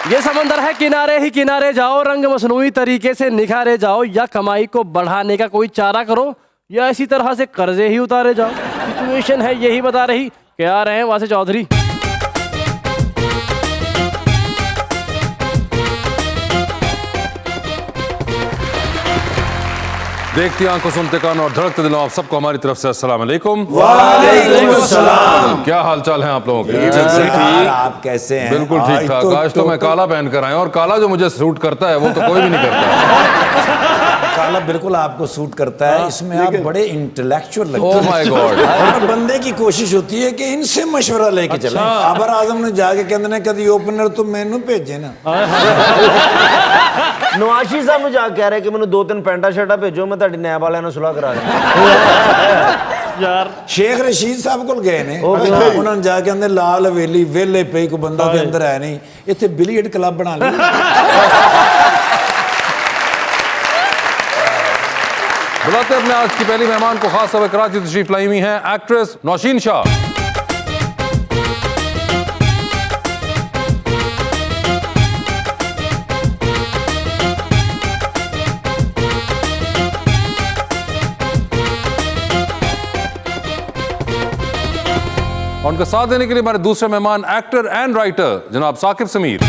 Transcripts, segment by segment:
ये समंदर है किनारे ही किनारे जाओ, रंग मसनूई तरीके से निखारे जाओ, या कमाई को बढ़ाने का कोई चारा करो या इसी तरह से कर्जे ही उतारे जाओ। सिचुएशन है यही बता रही। क्या रहे हैं वासे चौधरी। देखती आंखों, सुनते कान और धड़कते दिलों, आप सबको हमारी तरफ से अस्सलाम वालेकुम। वालेकुम अस्सलाम। क्या हालचाल है आप लोगों के? ठीक। आप कैसे हैं? बिल्कुल ठीक ठाक। आज तो मैं काला पहन कर आया, और काला जो मुझे सूट करता है वो तो कोई भी नहीं करता। काला बिल्कुल आपको सूट करता है। इसमें आप बड़े इंटेलेक्चुअल लगते हैं। Oh my God. हर बंदे की कोशिश होती है कि इनसे मशवरा लेके चलें। बाबर आजम ने जाके कहते ने कभी ओपनर तो मैनू भेजे ना। नवाशी साहब ਨੂੰ ਜਾ ਕੇ ਕਹਿ ਰਿਹਾ ਕਿ ਮੈਨੂੰ 2-3 ਪੈਂਟਾ ਸ਼ਰਟਾਂ ਭੇਜੋ, ਮੈਂ ਤੁਹਾਡੀ ਨੈਬ ਵਾਲਿਆਂ ਨਾਲ ਸੁਲਾਹ ਕਰਾ ਦਿਆਂ। यार शेख रशीद साहब को गए ने, उन्होंने जाके अंदर लाल हवेली वेले पे को बंदा के अंदर है नहीं, इतने बिलियर्ड क्लब बना लिया। बुलाते अपने आज की पहली मेहमान को। खास तौर पर कराची तशरीफ लाई हुई हैं एक्ट्रेस नौशीन शाह। और उनका साथ देने के लिए हमारे दूसरे मेहमान एक्टर एंड राइटर जनाब Saqib Sameer.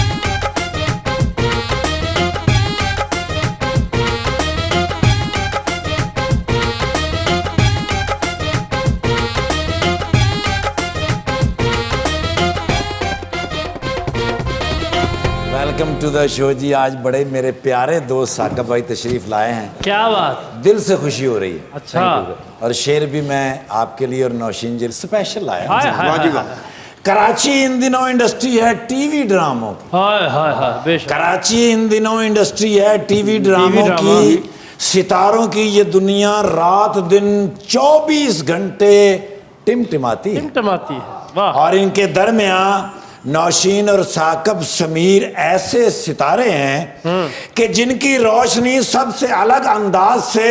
Welcome to the show ji. आज बड़े मेरे प्यारे दोस्त साकिब भाई तशरीफ लाए हैं। क्या बात। दिल से खुशी हो रही है। अच्छा। और शेर भी मैं आपके लिए और नौशीन जी स्पेशल लाया हाय हूं। हाय हाय कराची इन दिनों इंडस्ट्री है टीवी ड्रामों की। हाय हाय हाय बेशक। कराची इन दिनों इंडस्ट्री है टीवी ड्रामों की, सितारों की ये दुनिया रात दिन 24 घंटे टिमटिमाती है। टिमटिमाती है। वाह। और इनके दरमियान नौशीन और साकिब समीर ऐसे सितारे हैं कि जिनकी रोशनी सबसे अलग अंदाज से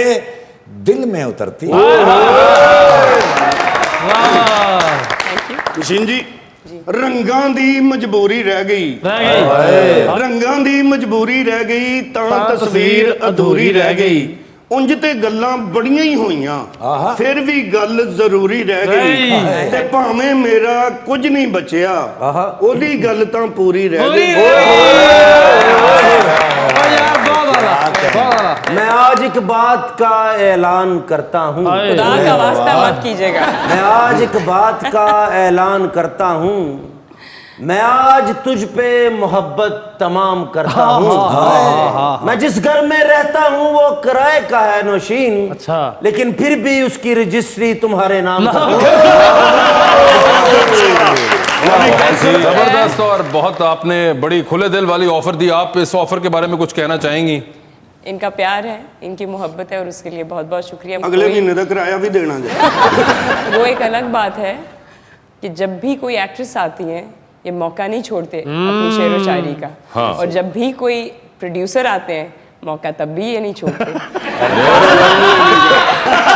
दिल में उतरती है। नौशीन जी, रंगां दी मजबूरी रह गई, रंगां दी मजबूरी रह गई, तां तस्वीर अधूरी रह गई। उंज ते गल्लां बड़ियां ही होईयां, फिर भी गल जरूरी रह गई। ते भावें मेरा कुछ नहीं बचिया, ओदी गल तां पूरी रह गई। मैं आज एक बात का ऐलान करता हूँ, खुदा का वास्ता मत कीजिएगा। मैं आज एक बात का ऐलान करता हूँ, मैं आज तुझ पे मोहब्बत तमाम करता हूँ। मैं जिस घर में रहता हूँ वो किराए का है नौशीन, अच्छा, लेकिन फिर भी उसकी रजिस्ट्री तुम्हारे नाम पर। जबरदस्त। और बहुत आपने बड़ी खुले दिल वाली ऑफर दी। आप इस ऑफर के बारे में कुछ कहना चाहेंगी? इनका प्यार है, इनकी मोहब्बत है और उसके लिए बहुत बहुत शुक्रिया। अगले महीने का किराया भी देना चाहिए। वो एक अलग बात है कि जब भी कोई एक्ट्रेस आती है ये मौका नहीं छोड़ते अपनी शेर व शायरी का। हाँ। और जब भी कोई प्रोड्यूसर आते हैं मौका तब भी ये नहीं छोड़ते।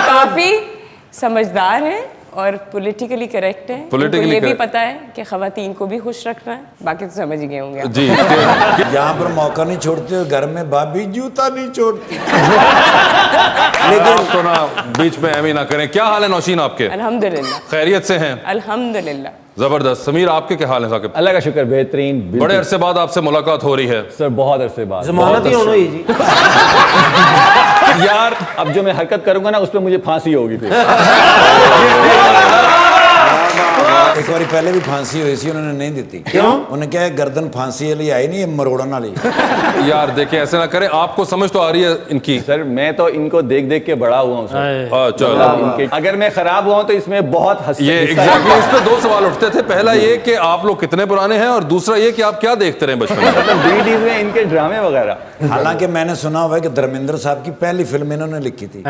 काफी समझदार है और पॉलिटिकली करेक्ट है। इनको ये भी पता है कि खवातीन को भी खुश रखना है। बाकी तो समझ ही गए होंगे जी। यहाँ पर मौका नहीं छोड़ते हो, घर में भाभी जूता नहीं छोड़ती। लेकिन आप तो ना बीच में एम ही ना करें। क्या हाल है नौशीन आपके? अल्हम्दुलिल्लाह। खैरियत से हैं? अल्हम्दुलिल्लाह। जबरदस्त। समीर आपके क्या हाल है? साकिब, अल्लाह का शुक्र, बेहतरीन। बड़े अरसे बाद आपसे मुलाकात हो रही है सर, बहुत अरसे बाद। जमानत ही होना ही जी। यार अब जो मैं हरकत करूंगा ना उस पर मुझे फांसी होगी फिर। एक बार पहले भी फांसी हुई थी, उन्होंने नहीं दी। क्यों? उन्होंने क्या है, गर्दन फांसी वाली आई नहीं, मरोड़न वाली। यार देखिए, ऐसे ना करें। आपको समझ तो आ रही है इनकी। सर मैं तो इनको देख देख के बड़ा हुआ हूँ सर। चलो, अगर मैं खराब हुआ हूँ तो इसमें बहुत हंसी। ये एग्जैक्टली इस पे 2 सवाल उठते थे। पहला ये कि आप लोग कितने पुराने हैं, और दूसरा ये कि आप क्या देखते रहे बचपन में। मतलब DVDs में इनके ड्रामे वगैरह। हालांकि मैंने सुना हुआ है कि धर्मेंद्र साहब की पहली फिल्म इन्होंने लिखी थी।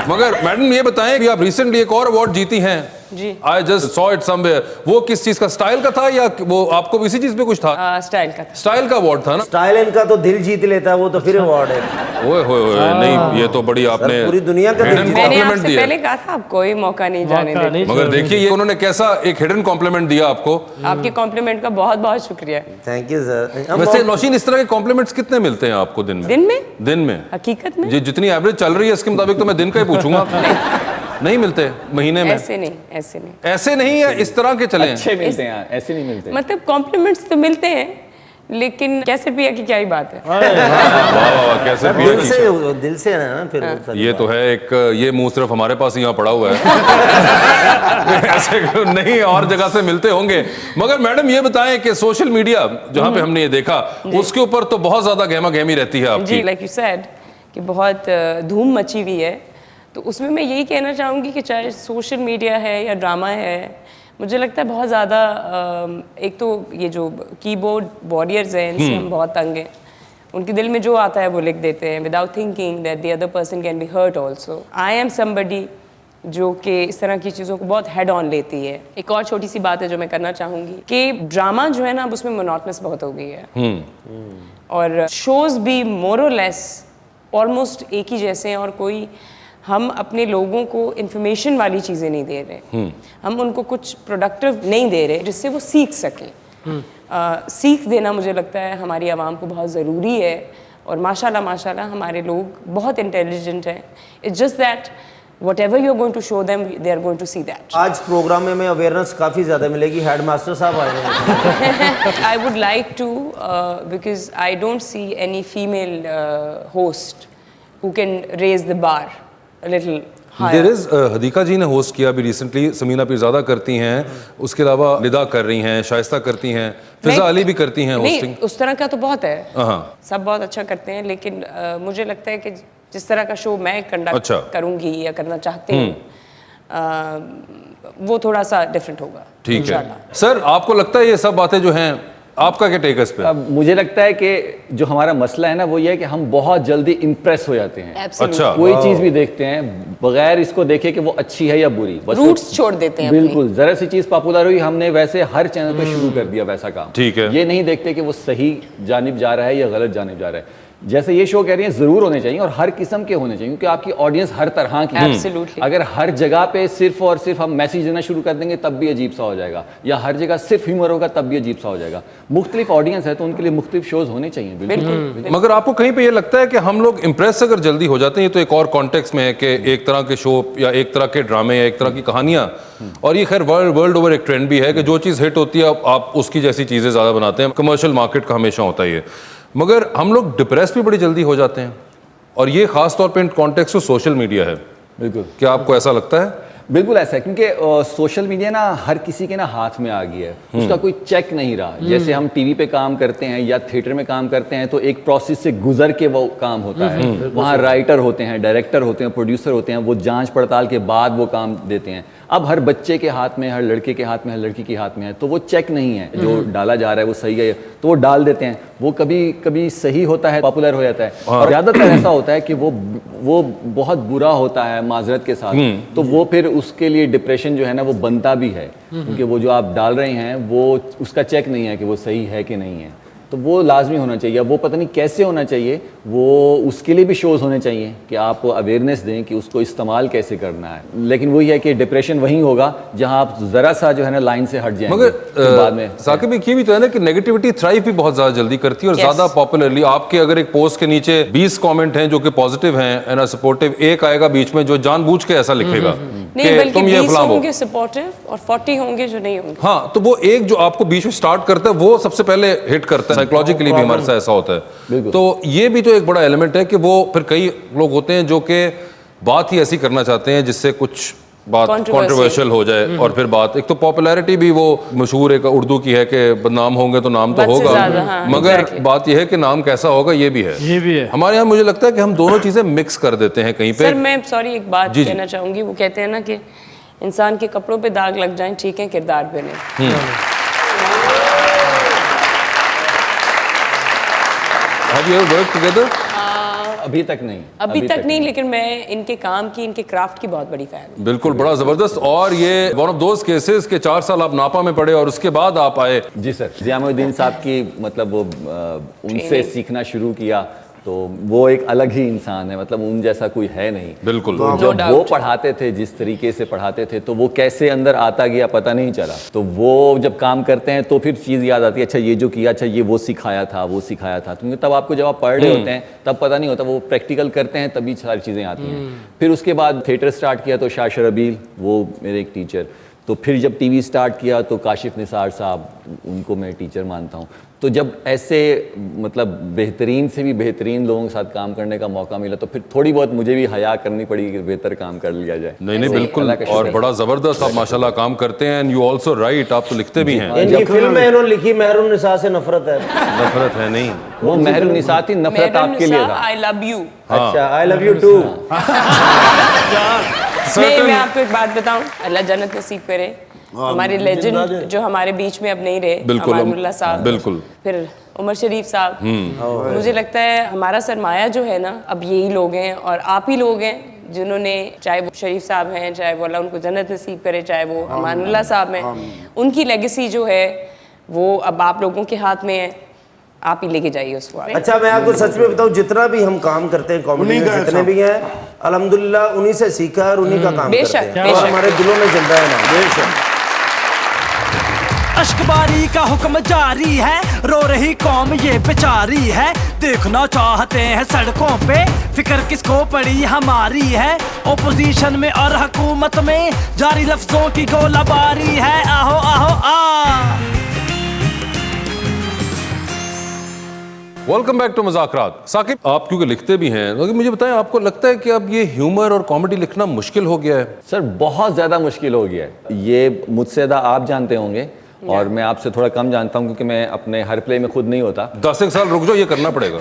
मगर मैडम ये बताएं कि आप रिसेंटली एक और अवार्ड जीती हैं जी। I just saw it somewhere. वो किस चीज का, स्टाइल का था या वो आपको इसी चीज पे कुछ था? स्टाइल का था। स्टाइल का अवार्ड था ना? स्टाइल इनका तो दिल जीत लेता है, वो तो फिर अवार्ड है। ओए होए होए, नहीं ये तो बड़ी आपने पूरी दुनिया का hidden दिल मैंने compliment आपसे दिया। पहले कहा था आप कोई मौका नहीं जाने मौका नहीं देते। मगर देखिए ये उन्होंने कैसा एक हिडन कॉम्प्लीमेंट दिया आपको। आपके कॉम्प्लीमेंट का बहुत बहुत शुक्रिया। Thank you sir. वैसे नौशीन, इस तरह के कॉम्प्लीमेंट्स कितने मिलते हैं आपको दिन में? दिन में हकीकत में जी, जितनी एवरेज चल रही है इसके मुताबिक तो मैं दिन का ही पूछूंगा। नहीं मिलते महीने में? ऐसे नहीं ऐसे नहीं है, इस तरह के चले हैं। अच्छे मिलते हैं, ऐसे नहीं मिलते। मतलब कॉम्प्लीमेंट्स तो मिलते हैं, लेकिन कैसे पिया की क्या ही बात है। वाह वाह वाह, कैसे पिया की दिल से है ना फिर वो ये तो है एक, ये मुंह सिर्फ हमारे पास यहाँ पड़ा हुआ है। ऐसे नहीं और जगह से मिलते होंगे। मगर मैडम ये बताएं कि सोशल मीडिया जहाँ पे हमने ये देखा, उसके ऊपर तो बहुत ज्यादा गहमा गहमी रहती है आपकी। जी, लाइक यू सेड कि बहुत धूम मची हुई है। तो उसमें मैं यही कहना चाहूँगी कि चाहे सोशल मीडिया है या ड्रामा है, मुझे लगता है बहुत ज़्यादा एक तो ये जो कीबोर्ड वॉरियर्स हैं, इनसे हम बहुत तंग हैं। उनके दिल में जो आता है वो लिख देते हैं without thinking that the other person can be hurt also. I am somebody जो कि इस तरह की चीज़ों को बहुत हेड ऑन लेती है। एक और छोटी सी बात है जो मैं करना चाहूँगी कि ड्रामा जो है ना, अब उसमें मोनोटनस बहुत हो गई है और शोज़ भी मोर और लेस ऑलमोस्ट एक ही जैसे हैं, और कोई हम अपने लोगों को इन्फॉर्मेशन वाली चीज़ें नहीं दे रहे। हम उनको कुछ प्रोडक्टिव नहीं दे रहे जिससे वो सीख सकें। सीख देना मुझे लगता है हमारी आवाम को बहुत ज़रूरी है, और माशाल्लाह हमारे लोग बहुत इंटेलिजेंट हैं। It's just that whatever you're going to show them, they are going to see that. आज प्रोग्राम में अवेयरनेस काफी ज्यादा मिलेगी। हेडमास्टर साहब आए हैं। I would like to because I don't see any female host who can raise the bar a little higher. There is Hadiqa ji ने host किया अभी रिसेंटली, समीना पीरज़ादा करती हैं, उसके अलावा लिदा कर रही हैं, शाइस्ता करती हैं, फिजा अली भी करती हैं होस्टिंग। नहीं, उस तरह का तो बहुत है, हाँ। सब बहुत अच्छा करते हैं, लेकिन मुझे लगता है कि जिस तरह का शो मैं कंडक्ट करूंगी या करना चाहती हूँ, वो थोड़ा सा डिफरेंट होगा। ठीक है सर, आपको लगता है ये सब बातें जो हैं, आपका क्या टेक है इस पे? अब मुझे लगता है कि जो हमारा मसला है ना, वो ये है कि हम बहुत जल्दी इम्प्रेस हो जाते हैं। अच्छा, कोई चीज भी देखते हैं बगैर इसको देखे कि वो अच्छी है या बुरी, बस रूट्स छोड़ देते हैं। बिल्कुल, जरा सी चीज पॉपुलर हुई, हमने वैसे हर चैनल पे शुरू कर दिया वैसा काम। ठीक है, ये नहीं देखते कि वो सही जानिब जा रहा है या गलत जानिब जा रहा है। जैसे ये शो कह रही है, जरूर होने चाहिए और हर किस्म के होने चाहिए, क्योंकि आपकी ऑडियंस हर तरह की है। अगर हर जगह पे सिर्फ और सिर्फ हम मैसेज देना शुरू कर देंगे तब भी अजीब सा हो जाएगा, या हर जगह सिर्फ ह्यूमर होगा तब भी अजीब सा हो जाएगा। मुख्तलिफ ऑडियंस है तो उनके लिए मुख्तलिफ शोज होने चाहिए। बिल्कुल। मगर आपको कहीं पे ये लगता है कि हम लोग इम्प्रेस अगर जल्दी हो जाते हैं, ये तो एक और कॉन्टेक्स्ट में है कि एक तरह के शो या एक तरह के ड्रामे या एक तरह की कहानियां, और ये खैर वर्ल्ड ओवर एक ट्रेंड भी है कि जो चीज़ हिट होती है आप उसकी जैसी चीज़ें ज़्यादा बनाते हैं। कमर्शियल मार्केट का हमेशा होता है ये। मगर हम लोग डिप्रेस भी बड़ी जल्दी हो जाते हैं, और ये खास तौर पे कॉन्टेक्स्ट तो सोशल मीडिया है। बिल्कुल, क्या आपको ऐसा लगता है? बिल्कुल ऐसा है, क्योंकि सोशल मीडिया ना हर किसी के ना हाथ में आ गई है, उसका कोई चेक नहीं रहा। जैसे हम टीवी पे काम करते हैं या थिएटर में काम करते हैं तो एक प्रोसेस से गुजर के वो काम होता है। वहाँ राइटर होते हैं, डायरेक्टर होते हैं, प्रोड्यूसर होते हैं, वो जांच पड़ताल के बाद वो काम देते हैं। अब हर बच्चे के हाथ में, हर लड़के के हाथ में, हर लड़की के हाथ में है, तो वो चेक नहीं है, जो डाला जा रहा है वो सही है तो वो डाल देते हैं। वो कभी कभी सही होता है, पॉपुलर हो जाता है, और ज़्यादातर ऐसा होता है कि वो बहुत बुरा होता है माजरत के साथ, तो वो फिर उसके लिए डिप्रेशन जो है ना वो बनता भी है, क्योंकि वो जो आप डाल रहे हैं वो उसका चेक नहीं है कि वो सही है कि नहीं है। तो वो लाजमी होना चाहिए। वो पता नहीं कैसे होना चाहिए, वो उसके लिए भी शोज़ होने चाहिए कि आप अवेयरनेस दें कि उसको इस्तेमाल कैसे करना है। लेकिन वही है कि डिप्रेशन वहीं होगा जहां आप ज़रा सा जो है ना लाइन से हट जाएंगे। मगर बाद में साकिब ये भी तो है ना कि नेगेटिविटी थ्राइव भी बहुत ज़्यादा जल्दी करती है और ज़्यादा पॉपुलरली। आपके अगर एक पोस्ट के नीचे 20 कमेंट हैं जो कि पॉजिटिव हैं एंड सपोर्टिव, एक आएगा बीच में जो जानबूझ के ऐसा लिखेगा नहीं, तुम ये 20 होंगे सपोर्टिव और 40 होंगे जो नहीं होंगे। हाँ, तो वो एक जो आपको बीच में स्टार्ट करता है वो सबसे पहले हिट करता है। साइकोलॉजिकली भी हमारे साथ ऐसा होता है। तो ये भी तो एक बड़ा एलिमेंट है कि वो फिर कई लोग होते हैं जो कि बात ही ऐसी करना चाहते हैं जिससे कुछ बात कंट्रोवर्शियल हो जाए, और फिर बात एक तो पॉपुलैरिटी भी वो मशहूर एक उर्दू की है कि बदनाम होंगे तो नाम तो होगा, मगर बात यह है कि नाम कैसा होगा ये भी है। हमारे यहाँ मुझे लगता है कि हम दोनों चीजें मिक्स कर देते हैं कहीं पे। सर मैं सॉरी एक बात कहना चाहूंगी, वो कहते हैं ना कि इंसान के कपड़ों पे दाग लग जाएं, ठीक है, किरदार पे नहीं। Have you ever worked together? अभी तक नहीं, अभी तक नहीं, लेकिन मैं इनके काम की, इनके क्राफ्ट की बहुत बड़ी फैन हूँ। बिल्कुल, बड़ा जबरदस्त। और ये वन ऑफ दोज केसेस के 4 साल आप नापा में पढ़े और उसके बाद आप आए। जी सर, ज़ियामुद्दीन साहब की मतलब वो उनसे सीखना शुरू किया, तो वो एक अलग ही इंसान है, मतलब उन जैसा कोई है नहीं। बिल्कुल। तो जब वो पढ़ाते थे, जिस तरीके से पढ़ाते थे, तो वो कैसे अंदर आता गया पता नहीं चला। तो वो जब काम करते हैं तो फिर चीज़ याद आती है, अच्छा ये जो किया, अच्छा ये वो सिखाया था, वो सिखाया था। क्योंकि तब आपको जब आप पढ़ रहे होते हैं तब पता नहीं होता, वो प्रैक्टिकल करते हैं तभी सारी चीज़ें आती हैं। फिर उसके बाद थिएटर स्टार्ट किया तो शाह शरबील, वो मेरे एक टीचर। तो फिर जब टीवी स्टार्ट किया तो काशिफ निसार साहब, उनको मैं टीचर मानता हूँ। तो जब ऐसे मतलब बेहतरीन से भी बेहतरीन लोगों के साथ काम करने का मौका मिला तो फिर थोड़ी बहुत मुझे भी हया करनी पड़ी कि बेहतर काम कर लिया जाए। नहीं बिल्कुल, और बड़ा जबरदस्त आप माशाल्लाह काम करते हैं। एंड यू आल्सो राइट, आप तो लिखते भी हैं। इनकी फिल्म में इन्होंने लिखी महरून निसा से नफरत है। नफरत है नहीं, वो महरून निसा थी, नफरत आपके लिए था। I love you. अच्छा, आई लव यू टू। मैं आपको एक बात बताऊं, अल्लाह जन्नत नसीब करे। हमारे लेजेंड जो हमारे बीच में अब नहीं रहे, बिल्कुल, अमानुल्लाह साहब, बिल्कुल, फिर उमर शरीफ साहब। मुझे लगता है हमारा सरमाया जो है ना, अब यही लोग हैं और आप ही लोग हैं जिन्होंने, चाहे वो शरीफ साहब हैं, चाहे वो अल्लाह उनको जन्नत नसीब करे, चाहे वो अमानुल्लाह साहब हैं, उनकी लेगेसी जो है वो अब आप लोगों के हाथ में है। आप ही लेके जाइए उसको। अच्छा, मैं आपको सच में बताऊं, जितना भी हम काम करते हैं कॉमेडी में, जितने भी हैं, अल्हम्दुलिल्लाह उन्हीं से सीखा और उन्हीं का काम करते हैं, और हमारे दिलों में चल रहा है ना। बेशक। अश्कबारी का हुक्म जारी है, रो रही कौम ये बेचारी है। देखना चाहते हैं सड़कों पे, फिक्र किसको पड़ी हमारी है। ओपोजिशन में और हुकूमत में जारी लफ्जों की गोलाबारी है। आहो आहो आ। Welcome back to Mazaaqraat. Saqib, आप क्योंकि लिखते भी हैं, तो मुझे बताएं, आपको लगता है कि अब ये ह्यूमर और कॉमेडी लिखना मुश्किल हो गया है? सर बहुत ज़्यादा मुश्किल हो गया है। ये मुझसे ज़्यादा आप जानते होंगे और मैं आपसे थोड़ा कम जानता हूं क्योंकि मैं अपने हर प्ले में खुद नहीं होता। 10 साल रुक जाओ, ये करना पड़ेगा।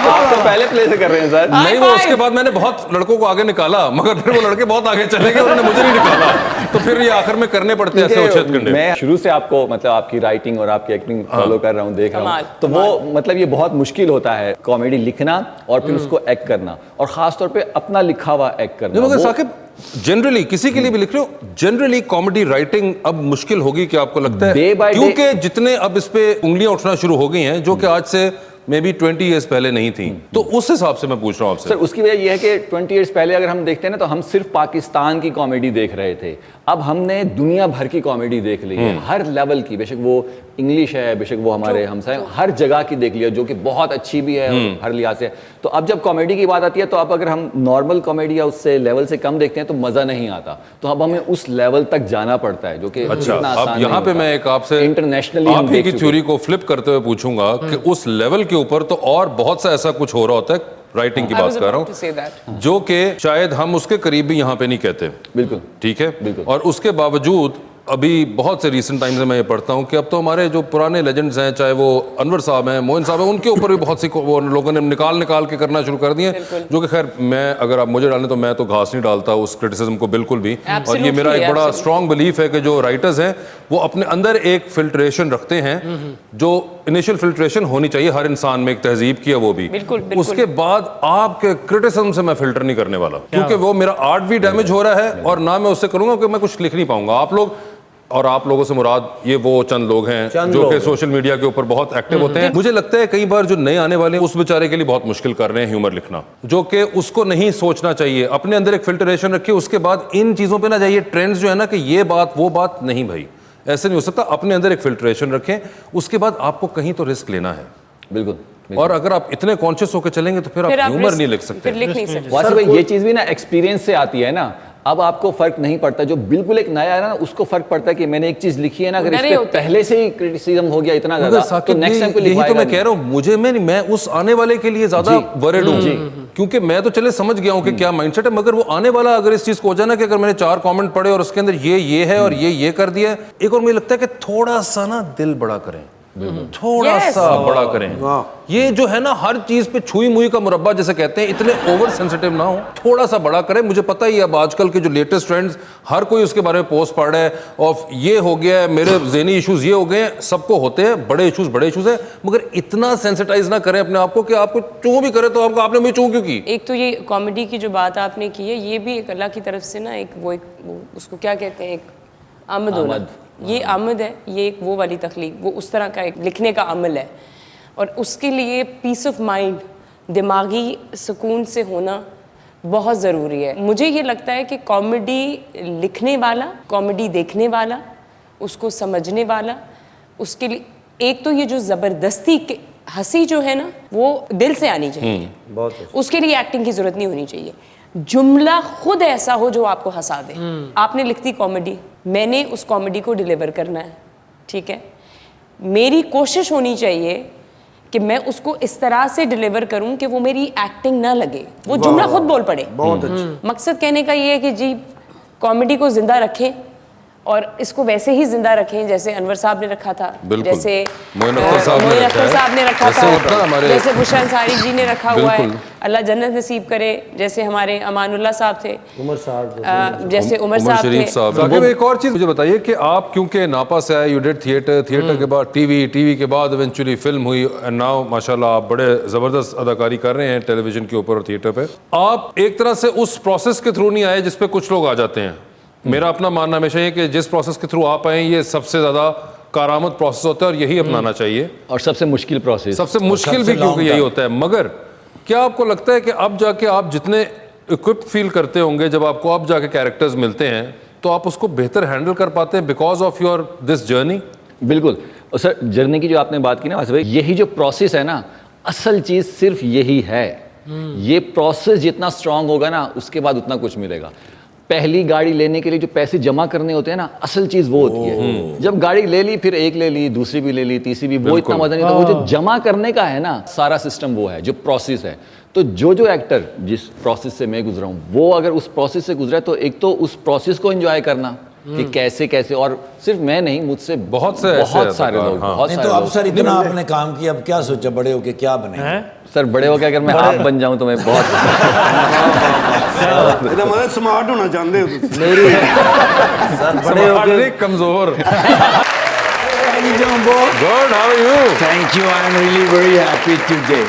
आप तो पहले प्ले से कर रहे हैं सर। नहीं, वो उसके बाद मैंने बहुत लड़कों को आगे निकाला, मगर फिर वो लड़के बहुत आगे चले गए, उन्होंने मुझे नहीं निकाला, तो फिर ये आखिर में करने पड़ते हैं ऐसे उच्छेद करने। मैं शुरू से आपको मतलब आपकी राइटिंग और आपकी एक्टिंग फॉलो कर रहा हूँ, देख रहा हूँ, तो वो मतलब ये बहुत मुश्किल होता है कॉमेडी लिखना और फिर उसको एक्ट करना, और खास तौर पे अपना लिखा हुआ एक्ट करना। मगर साकिब, जनरली किसी के लिए भी लिख रहे हो, जनरली कॉमेडी राइटिंग अब मुश्किल होगी क्या आपको लगता है? क्योंकि जितने अब इस पे उंगलियां उठना शुरू हो गई हैं, जो कि आज से मे बी 20 ईयर्स पहले नहीं थी, तो उस हिसाब से मैं पूछ रहा हूँ आपसे। सर उसकी वजह यह है कि 20 ईयर्स पहले अगर हम देखते हैं ना, तो हम सिर्फ पाकिस्तान की कॉमेडी देख रहे थे। अब हमने दुनिया भर की कॉमेडी देख ली है, हर लेवल की, बेशक वो इंग्लिश है, बेशक वो हमारे हमसाए, हर जगह की देख लिया, जो कि बहुत अच्छी भी है हर लिहाज से। तो अब जब कॉमेडी की बात आती है, तो अब अगर हम नॉर्मल कॉमेडी या उससे लेवल से कम देखते हैं तो मजा नहीं आता, तो अब हमें उस लेवल तक जाना पड़ता है, जो कि अच्छा, अब यहाँ पे मैं एक आपसे इंटरनेशनली आप ही की थ्योरी को फ्लिप करते हुए पूछूंगा कि उस लेवल के ऊपर तो और बहुत सा ऐसा कुछ हो रहा होता है, राइटिंग की बात कर रहा हूँ, जो कि शायद हम उसके करीब भी यहाँ पे नहीं कहते। बिल्कुल ठीक है, बिल्कुल। और उसके बावजूद अभी बहुत से रीसेंट टाइम से मैं ये पढ़ता हूँ कि अब तो हमारे जो पुराने लेजेंड्स हैं, चाहे वो अनवर साहब हैं, मोइन साहब हैं, उनके ऊपर भी बहुत सी वो लोगों ने निकाल के करना शुरू कर दिए, जो कि खैर मैं, अगर आप मुझे डालें तो मैं तो घास नहीं डालता उस क्रिटिसिज्म को बिल्कुल भी। और ये मेरा एक बड़ा स्ट्रॉन्ग बिलीफ है कि जो राइटर्स हैं वो अपने अंदर एक फिल्ट्रेशन रखते हैं, जो इनिशियल फिल्ट्रेशन होनी चाहिए हर इंसान में, एक तहजीब की है वो भी। उसके बाद आपके क्रिटिसिज्म से मैं फिल्टर नहीं करने वाला, क्योंकि वो मेरा आर्ट भी डैमेज हो रहा है, और ना मैं उससे करूंगा कि मैं कुछ लिख नहीं पाऊंगा। आप लोग, और आप लोगों से मुराद ये वो चंद लोग हैं जो कि सोशल मीडिया के ऊपर बहुत एक्टिव होते हैं। मुझे लगता है कई बार जो नए आने वाले हैं उस बेचारे के लिए बहुत मुश्किल कर रहे हैं ह्यूमर लिखना, जो कि उसको नहीं सोचना चाहिए, अपने अंदर एक फिल्टरेशन रखिए, उसके बाद इन चीज़ों पे ना जाइए। ट्रेंड्स जो है ना कि ये बात वो बात नहीं, भाई ऐसे नहीं हो सकता। अपने अंदर एक फिल्टरेशन रखें, उसके बाद आपको कहीं तो रिस्क लेना है। बिल्कुल। और अगर आप इतने कॉन्शियस होकर चलेंगे तो फिर आप ह्यूमर नहीं लिख सकते। वासी भाई, ये चीज़ भी ना एक्सपीरियंस से आती है ना। अब आपको फर्क नहीं पड़ता, जो बिल्कुल एक नया है ना, उसको फर्क पड़ता है कि मैंने एक चीज लिखी है ना, अगर इस पे पहले से ही क्रिटिसिज्म हो गया इतना ज्यादा, तो नेक्स्ट टाइम को लिखवाएगा। यही तो मैं कह रहा हूँ, मुझे मैं उस आने वाले के लिए ज्यादा वरीड हूँ, क्योंकि मैं तो चले समझ गया हूँ कि क्या माइंडसेट है, मगर वो आने वाला अगर इस चीज को हो जाए ना कि अगर मैंने 4 कमेंट पढ़े और उसके अंदर ये है और ये कर दिया, एक और मुझे लगता है कि थोड़ा सा ना दिल बड़ा करें, थोड़ा Yes. सा बड़ा करें। ये जो है ना हर चीज पे छुई मुई का मुरब्बा जैसे कहते हैं, इतने ओवर सेंसिटिव ना हो, थोड़ा सा बड़ा करें। मुझे पता ही है अब आजकल के जो लेटेस्ट ट्रेंड्स, हर कोई उसके बारे में पोस्ट पढ़ रहा है और ये हो गया है, मेरे ज़हनी इश्यूज ये हो गए हैं, सबको होते हैं, बड़े इश्यूज है, मगर इतना सेंसिटाइज ना करें अपने आप को कि आपको चूं भी करे तो आपको आपने मुझे चूं क्यों की। एक तो ये कॉमेडी की जो बात आपने की है, ये भी एक अल्लाह की तरफ से ना वो उसको क्या कहते हैं, एक आमद होना। ये आमद है, ये एक वो वाली तख्लीक, वो उस तरह का एक लिखने का अमल है, और उसके लिए पीस ऑफ माइंड, दिमागी सुकून से होना बहुत ज़रूरी है। मुझे ये लगता है कि कॉमेडी लिखने वाला, कॉमेडी देखने वाला, उसको समझने वाला, उसके लिए एक तो ये जो ज़बरदस्ती के हंसी जो है ना, वो दिल से आनी चाहिए। उसके लिए एक्टिंग की ज़रूरत नहीं होनी चाहिए। जुमला खुद ऐसा हो जो आपको हंसा दे। आपने लिख दी कॉमेडी, मैंने उस कॉमेडी को डिलीवर करना है, ठीक है। मेरी कोशिश होनी चाहिए कि मैं उसको इस तरह से डिलीवर करूं कि वो मेरी एक्टिंग ना लगे, वो जुमला खुद बोल पड़े। बहुत अच्छा। मकसद कहने का ये है कि जी कॉमेडी को जिंदा रखें और इसको वैसे ही जिंदा रखें जैसे अनवर साहब ने रखा था, बिल्कुल। जैसे मोइन अख्तर साहब ने रखा है। ने रखा जैसे होता है था, हमारे- जैसे गुलशन अंसारी जी ने रखा हुआ है, बिल्कुल। अल्लाह जन्नत नसीब करे, जैसे हमारे अमानुल्लाह साहब थे, उमर साहब जैसे उमर साहब शरीफ थे। साहब। साकिब, एक और चीज मुझे बताइए कि आप क्योंकि नापा से आए, यू डिड थिएटर, थिएटर के बाद टीवी के बाद इवेंचुअली फिल्म हुई, एंड नाउ माशाल्लाह आप बड़े जबरदस्त अदाकारी कर रहे हैं टेलीविजन के ऊपर और थिएटर पे। आप एक तरह से उस प्रोसेस के थ्रू नहीं आए जिस पे कुछ लोग आ जाते हैं। मेरा अपना मानना हमेशा ये कि जिस प्रोसेस के थ्रू आप आए, ये सबसे ज्यादा कारामद प्रोसेस होता है और यही अपनाना चाहिए। और सबसे मुश्किल प्रोसेस, सबसे मुश्किल सबसे भी क्योंकि long यही term। होता है। मगर क्या आपको लगता है कि अब जाके आप जितने इक्विप्ड फील करते होंगे, जब आपको अब जाके कैरेक्टर्स मिलते हैं, तो आप उसको बेहतर हैंडल कर पाते हैं because of your this journey? बिल्कुल। और सर, जर्नी की जो आपने बात की ना वासिफ भाई, यही जो प्रोसेस है ना, असल चीज़ सिर्फ यही है। ये प्रोसेस जितना स्ट्रांग होगा ना, उसके बाद उतना कुछ मिलेगा। पहली गाड़ी लेने के लिए जो पैसे जमा करने होते हैं ना, असल चीज़ वो होती है। जब गाड़ी ले ली, फिर एक ले ली, दूसरी भी ले ली, तीसरी भी, वो इतना मजा नहीं था। वो जो जमा करने का है ना, सारा सिस्टम वो है, जो प्रोसेस है। तो जो एक्टर जिस प्रोसेस से मैं गुजरा हूँ, वो अगर उस प्रोसेस से गुजरा है, तो एक तो उस प्रोसेस को एंजॉय करना कि कैसे कैसे, और सिर्फ मैं नहीं, मुझसे बहुत सारे लोग, बहुत नहीं सारे तो अब लोग। सर इतना आपने काम किया, अब क्या सोचा बड़े होके क्या बने? सर बड़े हो के अगर मैं आप बन जाऊं तो मैं बहुत ਇਹਦਾ ਮਤਲਬ ਸਮਾਰਟ ਹੋਣਾ ਚਾਹੁੰਦੇ ਹੋ ਤੁਸੀਂ। बड़े होके कमजोर। How you doing, boy? Good, how are you? Thank you, I'm really very happy today.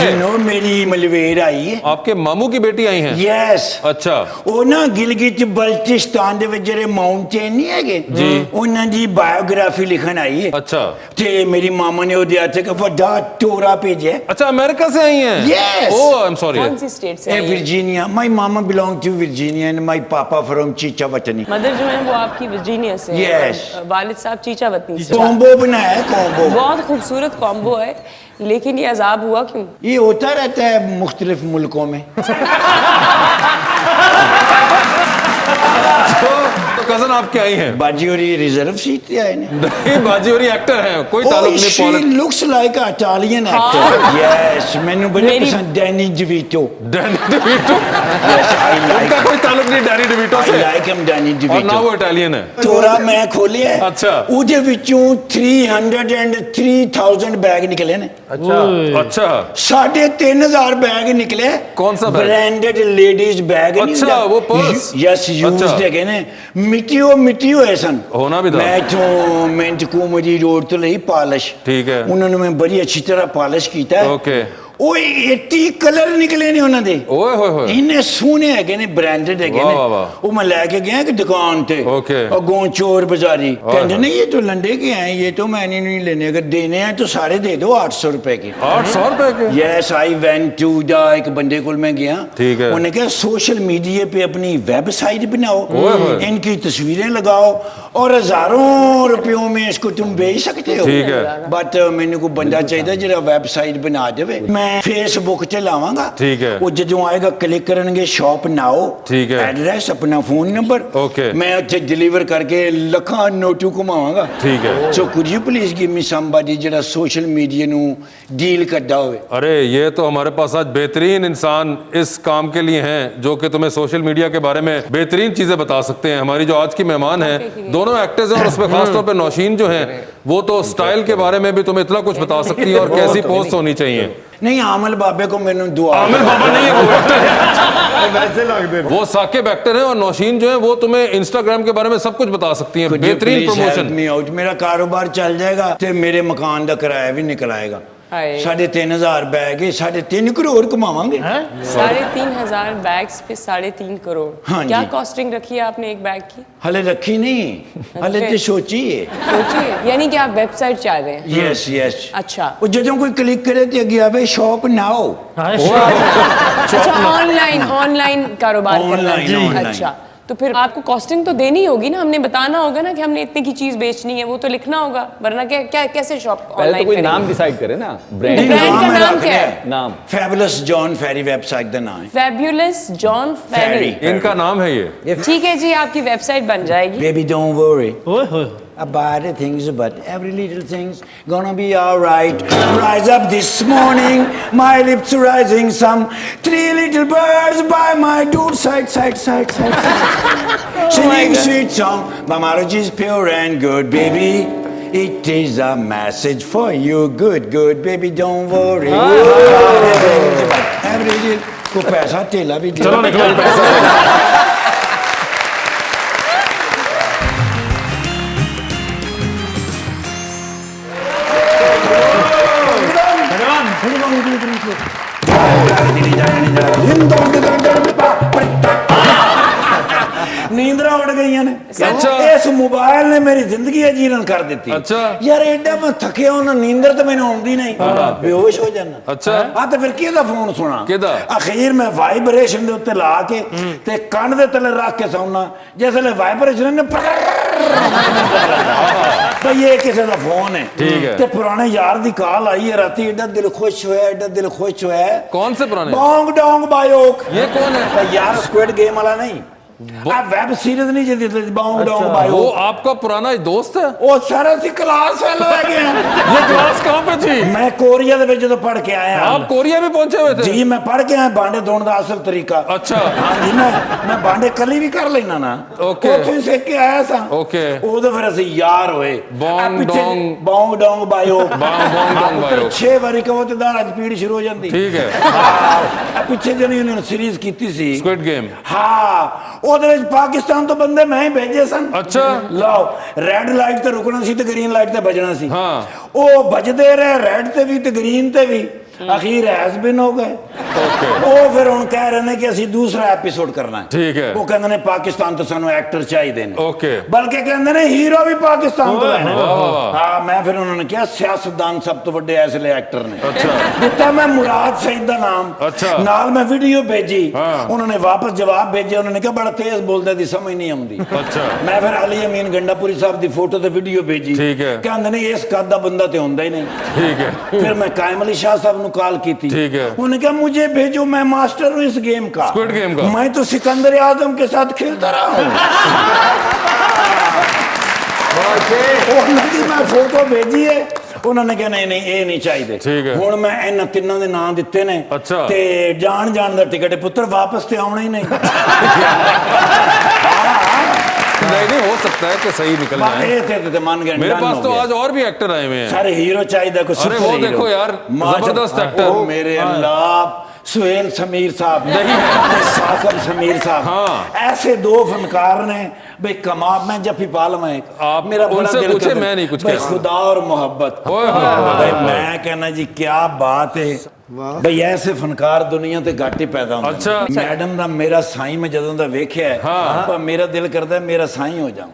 You know मेरी मलवेर आई है। आपके मामू की बेटी आई हैं? Yes. अच्छा। ਉਹ ਨਾ ਗਿਲਗਿਤ ਬਲਟਿਸਤਾਨ ਦੇ ਵਿੱਚ ਜਿਹੜੇ ਮਾਊਂਟੇਨ ਨਹੀਂ ਹੈਗੇ ਜੀ, ਉਹਨਾਂ ਦੀ ਬਾਇਓਗ੍ਰਾਫੀ ਲਿਖਣ ਆਈ ਹੈ। अच्छा ਤੇ ਮੇਰੀ ਮਾਮਾ ਨੇ ਉਹਦੇ ਹੱਥ ਇੱਕ ਵੱਡਾ ਟੋਰਾ ਭੇਜਿਆ। अच्छा, अमेरिका से आई हैं? Yes. Oh, I am sorry. कौन सी स्टेट से ए आई है? Virginia, my mama belong to Virginia and my papa from Chichawatani. Mother जो है वो आपकी वर्जीनिया से है, Yes. और वालिद साहब चीचावतनी से। कॉम्बो बनाया है, कॉम्बो। बहुत खूबसूरत कॉम्बो है, लेकिन ये अजाब हुआ क्यों? ये होता रहता है मुख्तलिफ मुल्कों में। तो कजन आपके आई हैं? बाजी और ये रिजर्व सीट पे आए ने। नहीं, बाजी और एक्टर हैं, कोई ताल्लुक नहीं। she looks like an Italian actor. Yes, मैंने बड़े मेरी- पसंद Danny DeVito. Danny DeVito. Yes, I like उनका कोई ताल्लुक नहीं डैनी डिविटो I से। like him डैनी और ना डिविटो। वो इटालियन है। टोरा मैं खोलिया है। अच्छा। ਉਹਦੇ ਵਿੱਚੋਂ 303,000 बैग निकले ने। अच्छा। 3,500 बैग निकले। कौन सा बैग? ब्रांडेड लेडीज बैग नहीं अच्छा, ਹੁੰਦਾ? वो पर्स। यस, यूज्ड अच्छा। ਹੈਗੇ ਨੇ। ਮਿੱਟੀ ਹੋਏ ਸਨ। होना भी था। ਮੈਂ ਇਥੋਂ ਮਿੰਟ ਕੁਮਰੀ ਰੋਡ ਤੋਂ ਲਈ ਪਾਲਿਸ਼। ठीक है। ਉਹਨਾਂ ਨੂੰ ਮੈਂ ਬੜੀ ਅੱਛੀ ਤਰ੍ਹਾਂ ਪਾਲਿਸ਼ ਕੀਤਾ ਹੈ। ओके। ਉਹ 80 ਕਲਰ ਨਿਕਲੇ ਨੇ ਉਹਨਾਂ ਦੇ। ओए होए होए। ਇੰਨੇ ਸੋਹਣੇ ਹੈਗੇ ਨੇ, ਬ੍ਰਾਂਡਡ ਹੈਗੇ ਵਾਹ, ਨੇ। ਵਾਹ, ਵਾਹ। ਉਹ ਮੈਂ ਲੈ ਕੇ ਗਿਆ ਕਿ दुकान पे। ओके। अगों चोर बाजारी कहते हाँ। नहीं, ये तो लंडे के हैं, ये तो मैंने नहीं लेने, अगर देने हैं तो सारे दे दो 800 रुपए के। 800 रुपए के? Yes, I went to the एक बंदे को मैं गया। ठीक है। उन्होंने कहा सोशल मीडिया पे अपनी वेबसाइट बनाओ, ओए होए। इनकी तस्वीरें लगाओ और हजारों रुपयों में इसको तुम बेच सकते हो। ठीक है। बट मैंने को बंदा चाहिए जरा वेबसाइट बना देवे। मैं मैं फेसबुक ਤੇ ਲਾਵਾਂਗਾ। ਠੀਕ ਹੈ। ਉਹ ਜਦੋਂ ਆਏਗਾ ਕਲਿੱਕ ਕਰਨਗੇ ਸ਼ਾਪ ਨਾਓ, ਠੀਕ ਹੈ। ਐਡਰੈਸ ਆਪਣਾ ਫੋਨ ਨੰਬਰ, Okay। ਮੈਂ ਉੱਥੇ ਡਿਲੀਵਰ ਕਰਕੇ ਲੱਖਾਂ ਨੋਟੂ ਘੁਮਾਵਾਂਗਾ। ਠੀਕ ਹੈ। So could you please give me somebody ਜਿਹੜਾ सोशल मीडिया ਨੂੰ डील करता होवे? अरे ये तो हमारे पास आज बेहतरीन इंसान इस काम के लिए हैं जो कि तुम्हें सोशल मीडिया के बारे में बेहतरीन चीजें बता सकते हैं। हमारी जो आज की मेहमान हैं दोनों एक्टर्स हैं और उसमें खासतौर पे नौशीन जो हैं वो तो स्टाइल के बारे में भी तुम्हें इतना कुछ बता सकती है और कैसी पोस्ट होनी चाहिए। नहीं आमिल बाबे को मैंने दुआ, आमिर बाबा नहीं है, वो एक्टर है, वैसे लगते हैं। वो साकिब एक्टर है और नौशीन जो है वो तुम्हें इंस्टाग्राम के बारे में सब कुछ बता सकती है। Could you बेहतरीन please help promotion. me out? मेरा कारोबार चल जाएगा ते मेरे मकान का किराया भी निकल आएगा। हाय। 3,500 बैग है, 3.5 करोड़ कमावांगे। 3,500 बैग्स पे 3.5 करोड़। हाँ क्या जी। कॉस्टिंग रखी है आपने एक बैग की? हले रखी नहीं, हले तो सोची है। सोचिए, यानी कि आप वेबसाइट चाह रहे हैं? Yes yes. अच्छा। वो जो कोई क्लिक करे तो अगे आवे शॉप नाउ। अच्छा, ऑनलाइन कारोबार करना है। Online, online। अच्छा, तो फिर आपको कॉस्टिंग तो देनी होगी ना, हमने बताना होगा ना कि हमने इतने की चीज बेचनी है, वो तो लिखना होगा, वरना क्या क्या कैसे शॉप पहले तो ऑनलाइन कोई करेंगे? नाम डिसाइड करे ना, ब्रांड। ब्रांड का नाम क्या है? नाम फैबुलस जॉन फेरी वेबसाइट का नाम है। फैब्यूलस जॉन फेरी। Ferry। इनका नाम है ये। ठीक है जी, आपकी वेबसाइट बन जाएगी। Baby don't worry about the things, but every little thing's gonna be alright. Rise up this morning, my lips rising, some 3 little birds by my dude side. Singing sweet song, my marriage is pure and good, baby. It is a message for you, good, baby, don't worry. Every little को पैसा टेला भी चलो निकलो पैसा। नींदरा उड़ गई ने। अच्छा। इस मोबाइल ने मेरी जिंदगी अजीरन कर दी। अच्छा। यार एडा मैं थके होना, नींदर तो मैंने आती नहीं, बेहोश हो जाना। अच्छा। हाँ तो फिर किहदा फोन सुना? किहदा? अखीर मैं वाइब्रेशन दे उत्ते ला के ते कान दे तले रख के सौना, जिसले वाइब्रेशन ने भाई ये किसी का फोन है। ठीक है। ते पुराने यार दी कॉल आई है राती, एडा दिल खुश होया, एडा दिल खुश होया। कौन से पुराने? बोंग डोंग बायोक। ये कौन है? भाई यार स्क्विड गेम वाला नहीं, वेब सीरीज नहीं जी बोंग डोंग वो बायोक। आपका पुराना दोस्त है? वो सारा सी क्लास फेलो है गया। ये क्लास कहाँ पे थी? मैं कोरिया दे विच जो पढ़ के आया। आप कोरिया में पहुंचे हुए थे? जी मैं पढ़ के आया बांडे धोने का असल तरीका। अच्छा। हाँ जी मैं बांडे कली भी कर लेना ना। ओके। उत्थों ही सीख के आया सा। ओके। उदो फिर असं यार होए। Bong Dong- Bong Dong bio. Bong Dong bio. 6 बारी कहो तो दाढ़ पीड़ शुरू हो जाती। ठीक है। हाँ, पिछे जनी उन्होंने सीरीज कीती सी स्क्विड गेम। हाँ ਉਹਦੇ ਵਿੱਚ ਪਾਕਿਸਤਾਨ ਤੋਂ ਬੰਦੇ ਮੈਂ ਹੀ ਭੇਜੇ ਸਨ। ਅੱਛਾ। ਲਓ ਰੈੱਡ ਲਾਈਟ ਤੇ ਰੁਕਣਾ ਸੀ ਤੇ ਗ੍ਰੀਨ ਲਾਈਟ ਤੇ ਵੱਜਣਾ ਸੀ। ਹਾਂ। ਉਹ ਵੱਜਦੇ ਰਹੇ ਰੈੱਡ ਤੇ ਵੀ ਤੇ ਗ੍ਰੀਨ ਤੇ ਵੀ, ਅਖੀਰ ਹੈਜ਼ਬਿਨ ਹੋ ਗਏ। ਉਹ ਫਿਰ ਹੁਣ ਕਹਿ ਰਹੇ ਨੇ ਕਿ ਅਸੀਂ ਦੂਸਰਾ ਐਪੀਸੋਡ ਕਰਨਾ ਹੈ। ਠੀਕ ਹੈ। ਉਹ ਕਹਿੰਦੇ ਨੇ ਪਾਕਿਸਤਾਨ ਤੋਂ ਸਾਨੂੰ ਐਕਟਰ ਚਾਹੀਦੇ ਨੇ। ਓਕੇ। ਬਲਕਿ ਕਹਿੰਦੇ ਨੇ ਹੀਰੋ ਵੀ ਪਾਕਿਸਤਾਨ ਤੋਂ ਲੈਣਾ। ਵਾਹ। ਹਾਂ ਮੈਂ ਫਿਰ ਉਹਨਾਂ ਨੇ ਕਿਹਾ ਸਿਆਸਤਦਾਨ ਸਭ ਤੋਂ ਵੱਡੇ ਇਸ ਲਈ ਐਕਟਰ ਨੇ। ਅੱਛਾ। ਦਿੱਤਾ ਮੈਂ ਮੁਰਾਦ ਸਈਦ ਦਾ ਨਾਮ। ਅੱਛਾ। ਨਾਲ ਮੈਂ ਵੀਡੀਓ ਭੇਜੀ, ਹਾਂ। ਉਹਨਾਂ ਨੇ ਵਾਪਸ ਜਵਾਬ ਭੇਜਿਆ, ਉਹਨਾਂ ਨੇ ਕਿਹਾ ਬੜਾ ਤੇਜ਼ ਬੋਲਦਾ ਦੀ ਸਮਝ ਨਹੀਂ ਆਉਂਦੀ। ਅੱਛਾ। ਮੈਂ ਫਿਰ ਅਲੀ ਅਮੀਨ ਗੰਡਾਪੁਰੀ ਸਾਹਿਬ ਦੀ ਫੋਟੋ ਤੇ ਵੀਡੀਓ ਭੇਜੀ। ਠੀਕ ਹੈ। ਕਹਿੰਦੇ ਨੇ ਇਸ ਕੱਦ ਦਾ ਬੰਦਾ ਤੇ ਹੁੰਦਾ ਹੀ ਨਹੀਂ। ठीक है। फिर मैं कायम अली शाह साहब ने कॉल की थी। ठीक है। उन्होंने कहा मुझे भेजो, मैं मास्टर हूँ इस गेम का, स्क्विड गेम का। मैं तो सिकंदर आजम के साथ खेलता रहा हूँ। मैं फोटो भेजी है, उन्होंने कहा नहीं नहीं ये नहीं चाहिए। ठीक है। हुण मैं इन तिन्नों के नाम दिते ने। अच्छा। ते जान जान दा टिकट है पुत्र, वापस ते आना ही नहीं। नहीं हो सकता है कि सही निकल जाए। मान गए मेरे पास तो आज और भी एक्टर आए हुए हैं। सारे हीरो चाहिए कुछ। अरे वो देखो यार, जबरदस्त एक्टर। मेरे अल्लाह, सुहेल समीर साहब नहीं, साकिब समीर साहब। हाँ। ऐसे दो फनकार ने भाई कमाल। मैं जफी पालम है, आप मेरा बड़ा उनसे दिल पूछे, करता है, मैं नहीं कुछ भाई कह सकता। खुदा और मोहब्बत। ओए होए होए भाई होए। मैं कहना जी क्या बात है भाई, ऐसे फनकार दुनिया ते घट ही पैदा होंदे ने। अच्छा। मैडम दा मेरा साईं मैं जदों दा वेख्या है, हाँ। पर मेरा दिल करता है मेरा साईं हो जाऊं।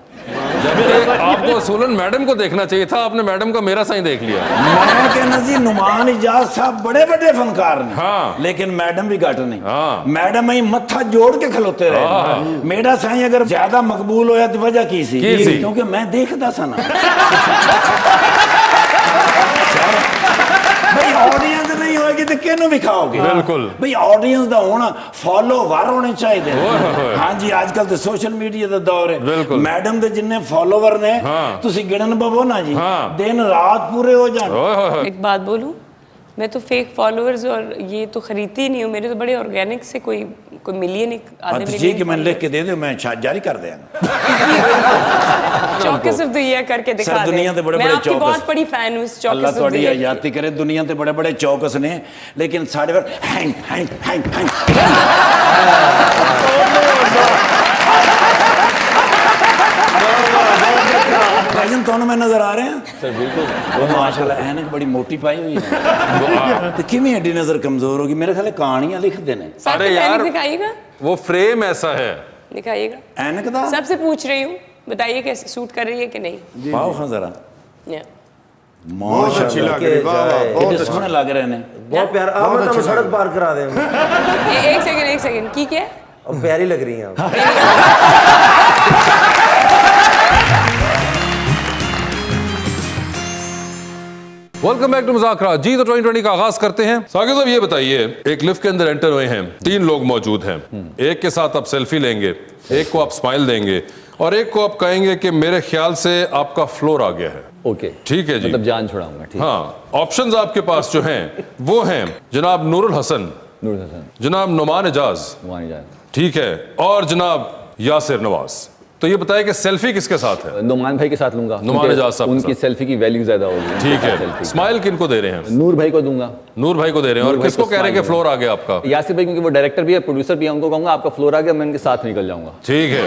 जबकि आपको असूलन मैडम को देखना चाहिए था, आपने मैडम का मेरा साइन देख लिया। मैं कहना जी नुमान इजाज साहब बड़े बड़े फनकार ने। हाँ। लेकिन मैडम भी घट नहीं। हाँ। मैडम ही मत्था जोड़ के खलोते रहे। हाँ। मेरा साईं अगर ज्यादा मकबूल होया तो वजह की सी? की सी? क्योंकि मैं देखदा सा ना। भाई ऑडियंस नहीं होए होएगी तो किहनू विखाओगे? बिल्कुल। भाई ऑडियंस दा होना फॉलोवर होने चाहिए। हाँ जी, आजकल तो सोशल मीडिया दा दौर है। बिल्कुल। मैडम दे जिन्ने फॉलोवर ने तुसी गिणन बवो ना जी, दिन रात पूरे हो जाने। एक बात बोलूं, मैं तो फेक फॉलोअर्स और ये तो खरीदती ही नहीं हूँ। मेरे तो बड़े ऑर्गेनिक से कोई मिलियन, आधे जी मिलियन कि मैं लिख के दे दो, मैं जारी कर देंगा। चौकस ऑफ द ईयर करके दिखा सर, दुनिया ते बड़े मैं बड़े आपकी चौकस। बहुत बड़ी फैन हूँ इस अल्लाह चौकस ऑफ द थोड़ी ईयर। हयाती करे, दुनिया ते बड़े बड़े चौकस ने, लेकिन साढ़े पर हैंग हैंग हैंग हैंग। भाईजान दोनों में नजर आ रहे हैं सर बिल्कुल। माशाल्लाह, ऐनक बड़ी मोटी पाई हुई है। तो किमें एडी नजर कमजोर होगी? मेरे ख्याल कहानियां लिख देने। अरे यार दिखाइएगा, वो फ्रेम ऐसा है। दिखाइएगा। ऐनक दा सबसे पूछ रही हूँ, बताइए कैसे सूट कर रही है कि नहीं। पाओ खां जरा। या। बहुत अच्छी लग रही, वाह वाह, बहुत कितने सोहने लग रहे हैं। बहुत प्यार। आप मैं तो सड़क पार करा दें। एक सेकंड की क्या? अब प्यारी लग रही हैं आप। Welcome back to Muzakra. जी तो 2020 का आगाज करते हैं। साकिब साहब ये बताइए, एक लिफ्ट के अंदर एंटर हुए हैं, 3 लोग मौजूद हैं। एक के साथ आप सेल्फी लेंगे, एक को आप स्माइल देंगे और एक को आप कहेंगे कि मेरे ख्याल से आपका फ्लोर आ गया है। ओके, ठीक है जी, मतलब जान छुड़ाऊंगा। ठीक। हाँ, ऑप्शंस आपके पास जो हैं वो हैं जनाब नूरुल हसन, नूर हसन, जनाब नुमान एजाज, नुमान एजाज, ठीक है, और जनाब यासिर नवाज। तो ये बताइए कि सेल्फी किसके साथ है? नुमान भाई के साथ लूंगा। नुमान एजाज साहब के उनकी साथ। सेल्फी की वैल्यू ज्यादा होगी। ठीक है, स्माइल किनको दे रहे हैं? नूर भाई को दूंगा। नूर भाई को दे रहे हैं। नूर और भाई किसको को कह रहे हैं कि smile फ्लोर आ गया आपका? यासिर भाई, क्योंकि वो डायरेक्टर भी है, प्रोड्यूसर भी है, उनको कहूंगा आपका फ्लोर आ गया, मैं उनके साथ निकल जाऊंगा। ठीक है,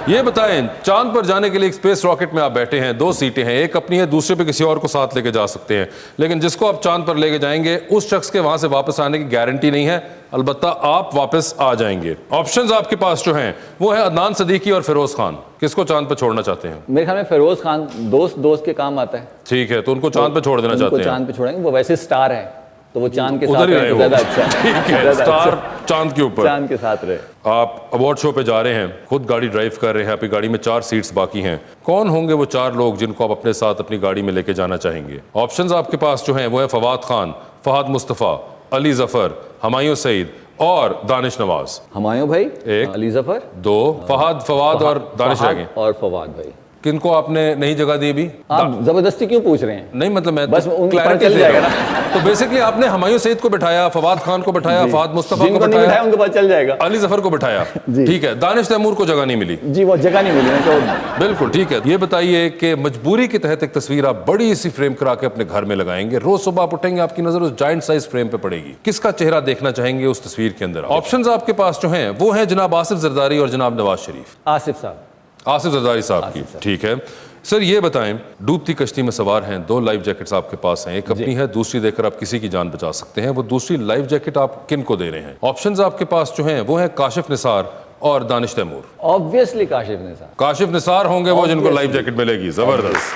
ये बताएं, चांद पर जाने के लिए एक स्पेस रॉकेट में आप बैठे हैं, 2 सीटें हैं, एक अपनी है, दूसरे पे किसी और को साथ लेके जा सकते हैं, लेकिन जिसको आप चांद पर लेके जाएंगे उस शख्स के वहां से वापस आने की गारंटी नहीं है, अलबत्ता आप वापस आ जाएंगे। ऑप्शंस आपके पास जो हैं वो है अदनान सदीकी और फिरोज खान। किसको चांद पर छोड़ना चाहते हैं? मेरे ख्याल में फिरोज खान दोस्त के काम आता है। ठीक है, तो उनको चांद पर छोड़ देना चाहते हैं। चांद पे छोड़ेंगे, वो वैसे स्टार है तो वो चांद के साथ उधर ही रहे रहे तो वो। ज्यादा अच्छा है। ठीक है, ज्यादा स्टार अच्छा। चांद के ऊपर, चांद के साथ रहे। आप अवार्ड शो पे जा रहे हैं, खुद गाड़ी ड्राइव कर रहे हैं, आपकी गाड़ी में 4 सीट्स बाकी हैं। कौन होंगे वो 4 लोग जिनको आप अपने साथ अपनी गाड़ी में लेके जाना चाहेंगे? ऑप्शंस आपके पास जो हैं वो है फवाद खान, फहद मुस्तफ़ा, अली जफर, हुमायूं सईद और दानिश नवाज। हुमायूं भाई, एक, अली जफर, 2, फवाद और दानिश रह गए। और फवाद भाई। किनको आपने नहीं जगह दी अभी? आप जबरदस्ती क्यों पूछ रहे हैं? नहीं, मतलब मैं बस तो उनको clarity पता चल दे रहा जाएगा हूं। तो बेसिकली आपने हुमायूं सईद को बिठाया, फवाद खान को बिठाया, फहद मुस्तफा को जिनको नहीं बिठाया, बिठाया उनको पता चल जाएगा। अली जफर को बिठाया। ठीक है, दानिश तैमूर को जगह नहीं मिली। जी, वो जगह नहीं मिली तो बिल्कुल ठीक है। ये बताइए कि मजबूरी के तहत एक तस्वीर आप बड़ी सी फ्रेम करा के अपने घर में लगाएंगे, रोज सुबह आप उठेंगे, आपकी नजर उस जायंट साइज फ्रेम पे पड़ेगी, किसका चेहरा देखना चाहेंगे उस तस्वीर के अंदर? ऑप्शंस आपके पास जो हैं वो हैं जनाब आसिफ जरदारी और जनाब नवाज शरीफ। आसिफ साहब, आसिफ जरदारी साहब की। ठीक है सर, ये बताएं, डूबती कश्ती में सवार हैं, 2 लाइफ जैकेट्स आपके पास हैं, एक अपनी है, दूसरी देकर आप किसी की जान बचा सकते हैं। वो दूसरी लाइफ जैकेट आप किन को दे रहे हैं? ऑप्शंस आपके पास जो हैं वो है काशिफ निसार और दानिश तैमूर। ऑब्वियसली काशिफ निसार। काशिफ निसार होंगे वो जिनको लाइफ जैकेट मिलेगी। जबरदस्त।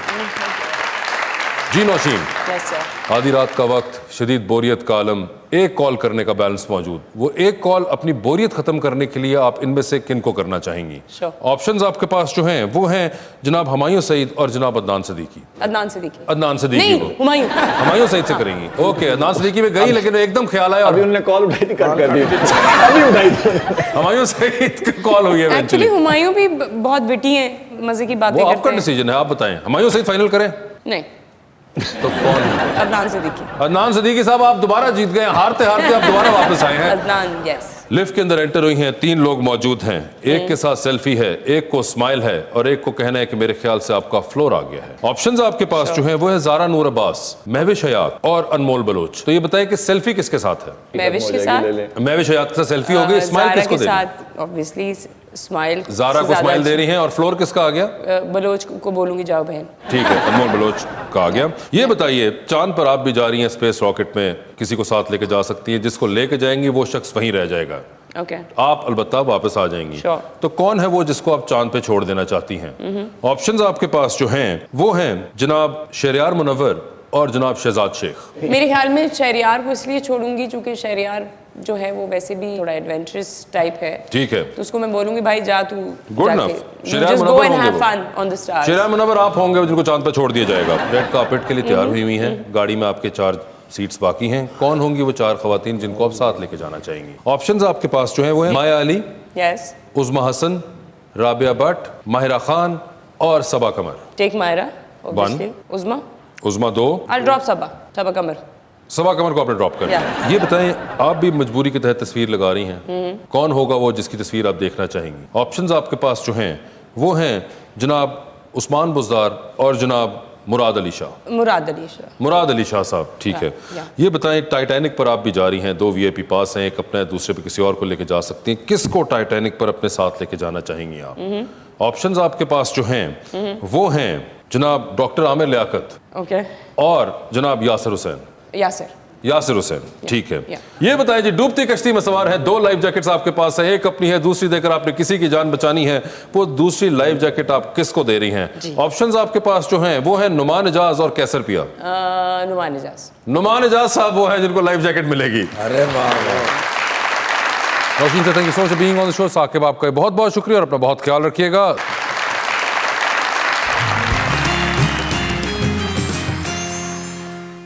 जी नौशीन, यस सर। आधी रात का वक्त, शदीद बोरियत का आलम, एक कॉल करने का बैलेंस मौजूद, वो एक कॉल अपनी बोरियत खत्म करने के लिए आप इनमें से किन को करना चाहेंगी? Sure. ऑप्शंस आपके पास जो हैं वो हैं जनाब हुमायूं सईद और जनाब अदनान सदीकी। अदनान सिद्दीकी। अदनान सदीकी नहीं, को हुमायूं। हुमायूं सईद से करेंगी। ओके, अदनान सदीकी में गई लेकिन एकदम ख्याल आया अभी और उन्होंने कॉल उठाई थी, कट कर दी अभी उठाई थी। हुमायूं सईद की कॉल हुई है एक्चुअली eventually। हुमायूं भी बहुत विटी हैं, मजे की बातें वो करते आपका हैं। डिसीजन है, आप बताएं। हुमायूं सईद फाइनल करें नहीं, तो कौन है? अदनान सिद्दीकी। अदनान सदीकी साहब, आप दोबारा जीत गए, हारते हारते आप दोबारा वापस आए हैं। अदनान, यस। लिफ्ट के अंदर एंटर हुई हैं, 3 लोग मौजूद हैं, एक के साथ सेल्फी है, एक को स्माइल है और एक को कहना है कि मेरे ख्याल से आपका फ्लोर आ गया है। ऑप्शंस आपके पास जो हैं वो है जारा नूर अब्बास, महविश हयात और अनमोल बलोच। तो ये बताइए कि सेल्फी किसके साथ है? महविश के साथ, महविश हयात के साथ सेल्फी हो गई, स्माइल ज़ारा किसको के दे रही? साथ ऑब्वियसली स्माइल। जारा को स्माइल दे रही हैं और फ्लोर किसका आ गया? बलोच को बोलूंगी जाओ बहन। ठीक है, अनमोल बलोच का आ गया। ये बताइए, चांद पर आप भी जा रही हैं स्पेस रॉकेट में, किसी को साथ लेके जा सकती हैं, जिसको लेके जाएंगी वो शख्स वहीं रह जाएगा, ओके। आप अलबत्ता वापस आ जाएंगी। Sure. तो कौन है वो जिसको आप चांद पे छोड़ देना चाहती हैं? ऑप्शंस आपके पास जो हैं वो हैं जनाब शहरयार मुनव्वर और जनाब शहजाद शेख। मेरे ख्याल में शहरयार को इसलिए छोड़ूंगी क्योंकि शहरयार जो है वो वैसे भी थोड़ा एडवेंचरस टाइप है। ठीक है, तो उसको मैं बोलूंगी भाई जा तू, गुड इनफ। शहरयार मुनव्वर होंगे वो। शहरयार शहरयार मुनव्वर आप होंगे जिनको चांद पर छोड़ दिया जाएगा। रेड कार्पेट के लिए तैयार हुई हैं, गाड़ी में आपके 4 सीट्स बाकी हैं। कौन होंगी वो 4 खवातीन जिनको आप साथ लेके जाना चाहेंगी? ऑप्शंस आपके पास जो है वो है माया अली, यस, उज़मा हसन, राबिया भट्ट, माहिरा खान और Saba Qamar. Take Maira, obviously. Uzma, Uzma 2, I'll drop Saba Qamar. Saba Qamar को आपने ड्रॉप कर दिया। ये बताएं, आप भी मजबूरी के तहत तस्वीर लगा रही हैं, कौन होगा वो जिसकी तस्वीर आप देखना चाहेंगी? ऑप्शंस आपके पास जो हैं वो हैं जनाब उस्मान बुज़दार और जनाब मुराद अली शाह। मुराद अली शाह साहब, ठीक है। ये बताएं, टाइटैनिक पर आप भी जा रही हैं, 2 VIP पास हैं, एक अपना है, दूसरे पे किसी और को लेके जा सकती हैं। किसको टाइटैनिक पर अपने साथ लेके जाना चाहेंगी आप? ऑप्शंस आपके पास जो हैं वो हैं जनाब डॉक्टर आमिर लियाकत और जनाब यासिर हुसैन। यासिर हुसैन, ठीक है। ये बताएं जी, डूबती कश्ती में सवार है, 2 लाइफ जैकेट्स आपके पास है, एक अपनी है, दूसरी देकर आपने किसी की जान बचानी है, वो दूसरी लाइफ जैकेट आप किसको दे रही हैं? ऑप्शंस आपके पास जो हैं वो है नुमान एजाज और कैसर पिया। नुमान एजाज साहब वो है जिनको लाइफ जैकेट मिलेगी। अरे वाह। Thank you so much for being on the show. Saqib, आपका बहुत बहुत शुक्रिया और अपना बहुत ख्याल रखिएगा।